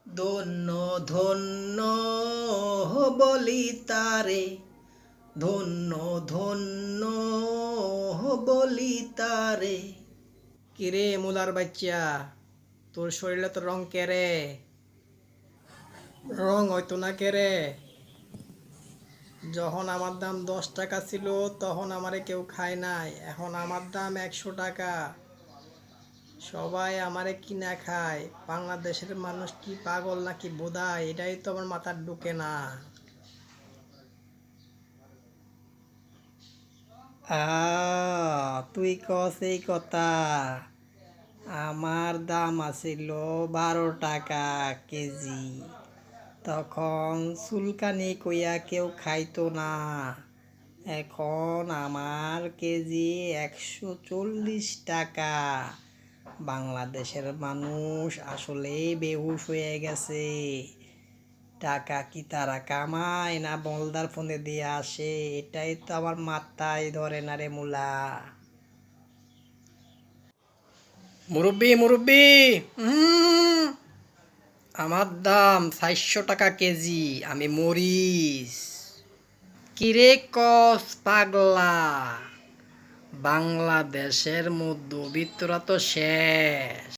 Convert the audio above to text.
ধন্য ধন্য বলি তারে, ধন্য ধন্য বলি তারে। কিরে মুলার বাচ্চা, তোর শরীরে তো রং কেরে, রং হয়তো না কেরে। যখন আমার দাম 10 টাকা ছিল তখন আমারে কেউ খায় নাই, এখন আমার দাম 100 টাকা। সবাই আমারে কিনা খায়। বাংলাদেশের মানুষ কি পাগল নাকি বোধা, এটাই তো আমার মাথার ঢুকে না। তুই কস এই কথা? আমার দাম আছিল 12 টাকা কেজি, তখন চুলকানি কইয়া কেউ খাইতো না। এখন আমার কেজি 140 টাকা। বাংলাদেশের মানুষ আসলেই বেহুশ হয়ে গেছে। টাকা কি তারা কামায় না বলদার ফোনে দিয়ে আসে, এটাই তো আমার মাথায় ধরে না রে মুলা। মুরব্বি মুরব্বি, আমার দাম 400 টাকা কেজি, আমি মরিস। কিরে কস পাগলা, বাংলাদেশের মধ্যবিত্তরা তো শেষ।